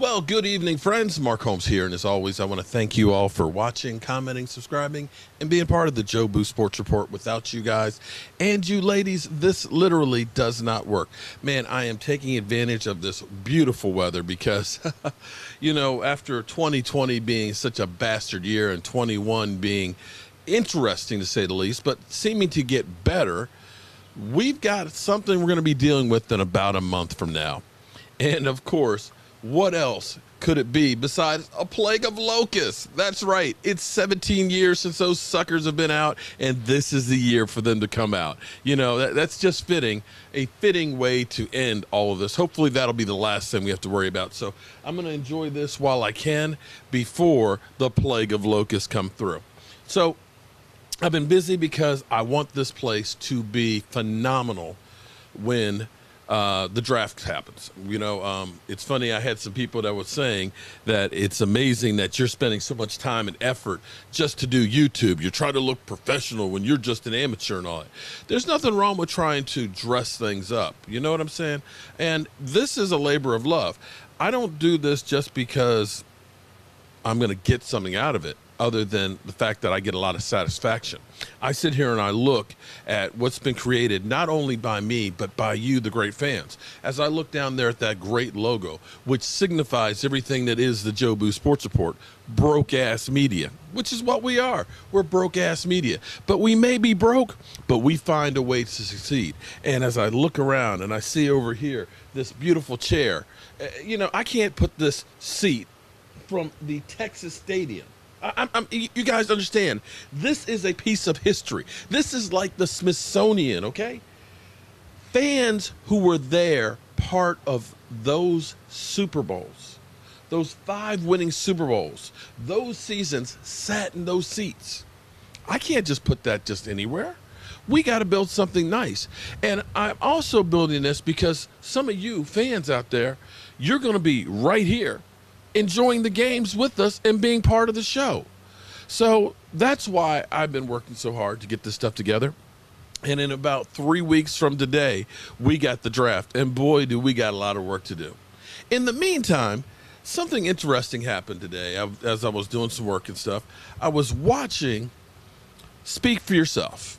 Well, good evening, friends. Mark Holmes here, and as always, I want to thank you all for watching, commenting, subscribing, and being part of the Jobu Sports Report. Without you guys and you ladies, this literally does not work. Man, I am taking advantage of this beautiful weather because, you know, after 2020 being such a bastard year and 21 being interesting to say the least, but seeming to get better, we've got something we're going to be dealing with in about a month from now. And of course, what else could it be besides a plague of locusts? That's right. It's 17 years since those suckers have been out, and this is the year for them to come out. You know, that's just fitting, a fitting way to end all of this. Hopefully that'll be the last thing we have to worry about. So I'm going to enjoy this while I can before the plague of locusts come through. So I've been busy because I want this place to be phenomenal when the draft happens. You know, it's funny, I had some people that were saying that it's amazing that you're spending so much time and effort just to do YouTube. You're trying to look professional when you're just an amateur and all that. There's nothing wrong with trying to dress things up. You know what I'm saying? And this is a labor of love. I don't do this just because I'm going to get something out of it, other than the fact that I get a lot of satisfaction. I sit here and I look at what's been created, not only by me, but by you, the great fans. As I look down there at that great logo, which signifies everything that is the Jobu Sports Report, broke-ass media, which is what we are. We're broke-ass media. But we may be broke, but we find a way to succeed. And as I look around and I see over here this beautiful chair, you know, I can't put this seat from the Texas Stadium. You guys understand, this is a piece of history. This is like the Smithsonian, okay? Fans who were there, part of those Super Bowls, those 5 winning Super Bowls, those seasons, sat in those seats. I can't just put that just anywhere. We got to build something nice. And I'm also building this because some of you fans out there, you're going to be right here enjoying the games with us and being part of the show. So that's why I've been working so hard to get this stuff together. And in about 3 weeks from today, we got the draft. And boy, do we got a lot of work to do. In the meantime, something interesting happened today. As I was doing some work and stuff, I was watching Speak for Yourself.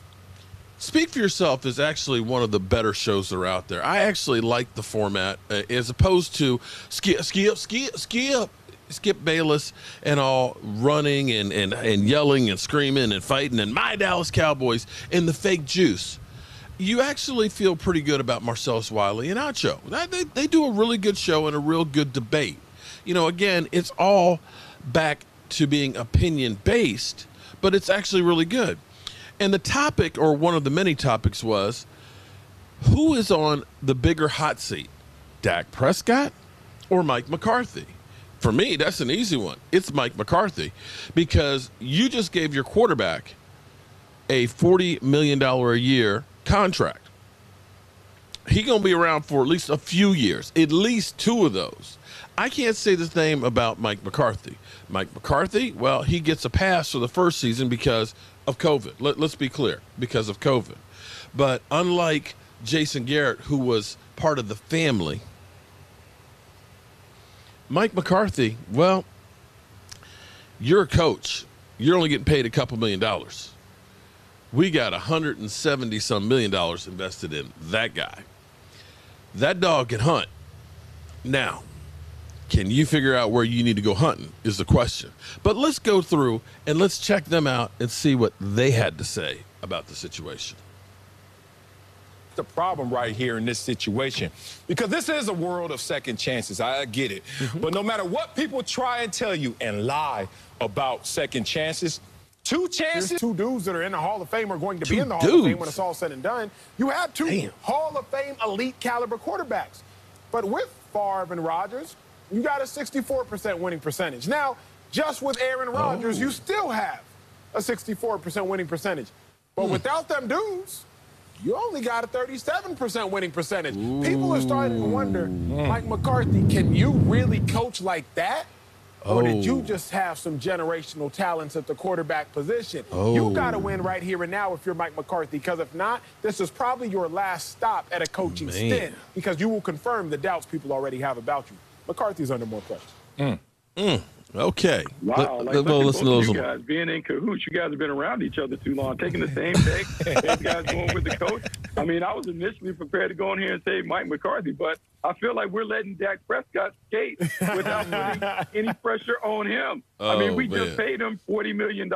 Speak for Yourself is actually one of the better shows that are out there. I actually like the format as opposed to Skip Bayless and all running and yelling and screaming and fighting and my Dallas Cowboys and the fake juice. You actually feel pretty good about Marcellus Wiley and Acho. They do a really good show and a real good debate. You know, again, it's all back to being opinion-based, but it's actually really good. And the topic, or one of the many topics, was who is on the bigger hot seat, Dak Prescott or Mike McCarthy? For me, that's an easy one. It's Mike McCarthy, because you just gave your quarterback a $40 million a year contract. He's going to be around for at least a few years, at least 2 of those. I can't say the same about Mike McCarthy. Mike McCarthy, well, he gets a pass for the first season because of COVID. Let's be clear, because of COVID. But unlike Jason Garrett, who was part of the family, Mike McCarthy, well, you're a coach. You're only getting paid a couple $1 million. We got $170-some million invested in that guy. That dog can hunt. Now, can you figure out where you need to go hunting is the question. But let's go through and let's check them out and see what they had to say about the situation. The problem right here in this situation, because this is a world of second chances. I get it. But no matter what people try and tell you and lie about second chances, 2 chances. There's 2 dudes that are in the Hall of Fame are going to be in the Hall of Fame when it's all said and done. You have 2 Hall of Fame elite caliber quarterbacks. But with Favre and Rodgers, you got a 64% winning percentage. Now, just with Aaron Rodgers, you still have a 64% winning percentage. But without them dudes, you only got a 37% winning percentage. People are starting to wonder, Mike McCarthy, can you really coach like that? Or did you just have some generational talents at the quarterback position? You got to win right here and now if you're Mike McCarthy, because if not, this is probably your last stop at a coaching stint, because you will confirm the doubts people already have about you. McCarthy's under more pressure. Okay. Wow. Listen to you guys being in cahoots. You guys have been around each other too long, taking the same take. These guys going with the coach. I mean, I was initially prepared to go in here and say Mike McCarthy, but I feel like we're letting Dak Prescott skate without putting any pressure on him. I mean, we just paid him $40 million.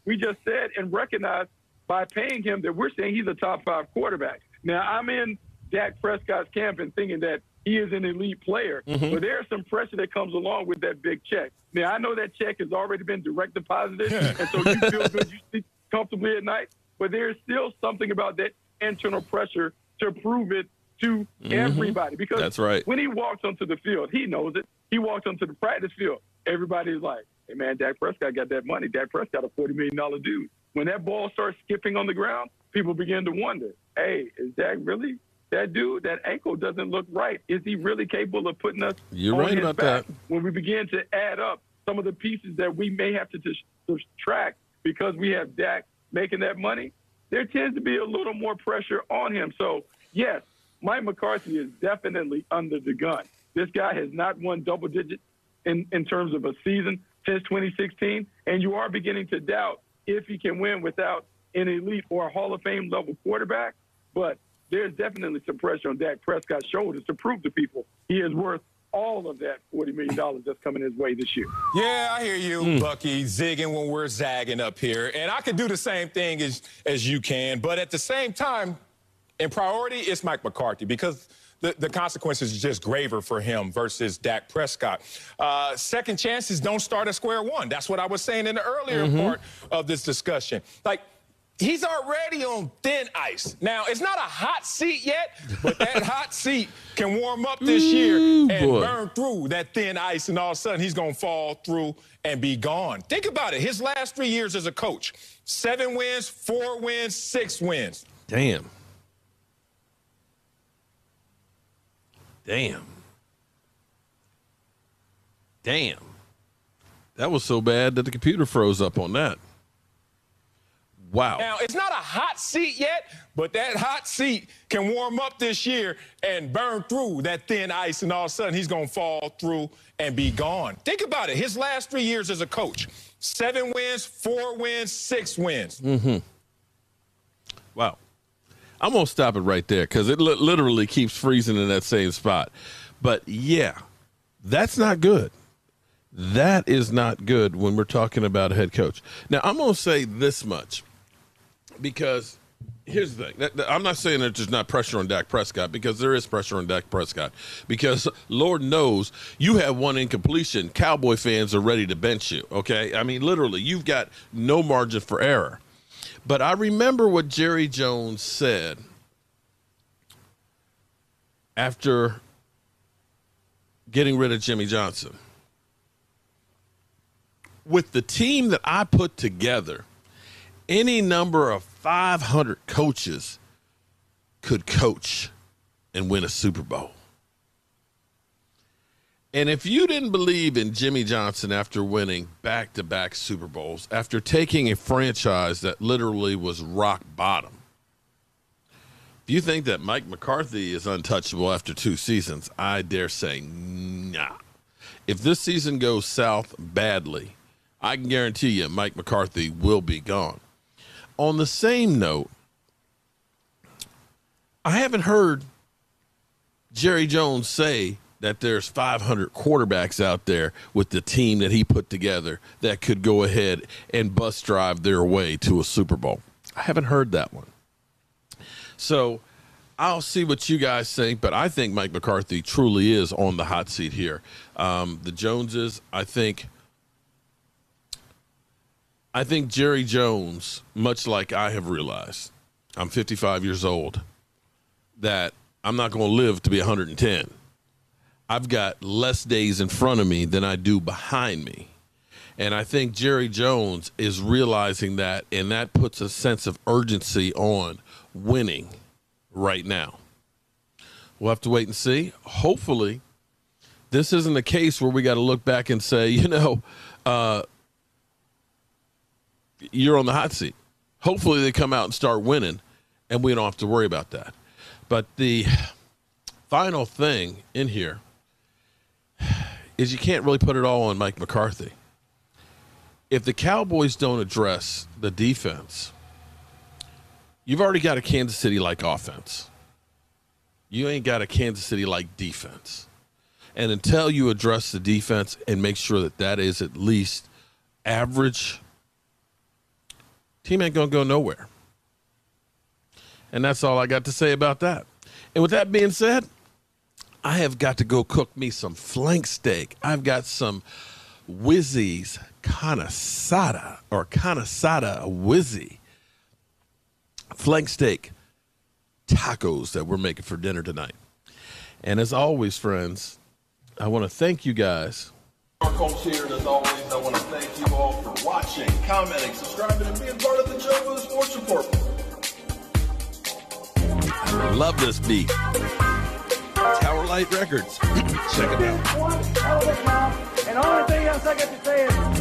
We just said and recognized by paying him that we're saying he's a top 5 quarterback. Now, I'm in Dak Prescott's camp and thinking that he is an elite player, but there's some pressure that comes along with that big check. Now, I know that check has already been direct deposited, and so you feel good, you sleep comfortably at night, but there's still something about that internal pressure to prove it to everybody. Because that's right. When he walks onto the field, he knows it. He walks onto the practice field. Everybody's like, hey, man, Dak Prescott got that money. Dak Prescott a $40 million dude. When that ball starts skipping on the ground, people begin to wonder, hey, is Dak really that dude? That ankle doesn't look right. Is he really capable of putting us on his back? When we begin to add up some of the pieces that we may have to subtract because we have Dak making that money, there tends to be a little more pressure on him. So, yes, Mike McCarthy is definitely under the gun. This guy has not won double digits in terms of a season since 2016, and you are beginning to doubt if he can win without an elite or a Hall of Fame level quarterback. But there's definitely some pressure on Dak Prescott's shoulders to prove to people he is worth all of that $40 million that's coming his way this year. Yeah, I hear you, Bucky, zigging when we're zagging up here. And I can do the same thing as you can. But at the same time, in priority, it's Mike McCarthy because the consequences are just graver for him versus Dak Prescott. Second chances don't start at square one. That's what I was saying in the earlier part of this discussion. Like, he's already on thin ice. Now, it's not a hot seat yet, but that hot seat can warm up this year and burn through that thin ice, and all of a sudden he's going to fall through and be gone. Think about it. His last 3 years as a coach, 7 wins, 4 wins, 6 wins. Damn. That was so bad that the computer froze up on that. Wow. Now, it's not a hot seat yet, but that hot seat can warm up this year and burn through that thin ice, and all of a sudden he's going to fall through and be gone. Think about it. His last 3 years as a coach, 7 wins, 4 wins, 6 wins. Wow. I'm going to stop it right there because it literally keeps freezing in that same spot. But, yeah, that's not good. That is not good when we're talking about a head coach. Now, I'm going to say this much because here's the thing. I'm not saying that there's not pressure on Dak Prescott because there is pressure on Dak Prescott because Lord knows you have one incompletion. Cowboy fans are ready to bench you, okay? I mean, literally, you've got no margin for error. But I remember what Jerry Jones said after getting rid of Jimmy Johnson. With the team that I put together, any number of 500 coaches could coach and win a Super Bowl. And if you didn't believe in Jimmy Johnson after winning back-to-back Super Bowls, after taking a franchise that literally was rock bottom, if you think that Mike McCarthy is untouchable after 2 seasons, I dare say nah. If this season goes south badly, I can guarantee you Mike McCarthy will be gone. On the same note, I haven't heard Jerry Jones say that there's 500 quarterbacks out there with the team that he put together that could go ahead and bus drive their way to a Super Bowl. I haven't heard that one. So I'll see what you guys think, but I think Mike McCarthy truly is on the hot seat here. The Joneses, I think Jerry Jones, much like I have realized, I'm 55 years old, that I'm not going to live to be 110. I've got less days in front of me than I do behind me. And I think Jerry Jones is realizing that, and that puts a sense of urgency on winning right now. We'll have to wait and see. Hopefully, this isn't a case where we got to look back and say, you're on the hot seat. Hopefully they come out and start winning, and we don't have to worry about that. But the final thing in here, is you can't really put it all on Mike McCarthy. If the Cowboys don't address the defense, you've already got a Kansas City-like offense. You ain't got a Kansas City-like defense. And until you address the defense and make sure that that is at least average, team ain't going to go nowhere. And that's all I got to say about that. And with that being said, I have got to go cook me some flank steak. I've got some Wizzy's Canasada Wizzy flank steak tacos that we're making for dinner tonight. And as always, friends, I want to thank you guys. Mark Holmes here, and as always, I want to thank you all for watching, commenting, subscribing, and being part of the Jobu Sports Report. I love this beat. Tower Light Records. Check it out. One hell of a job, and the only thing else I got to say is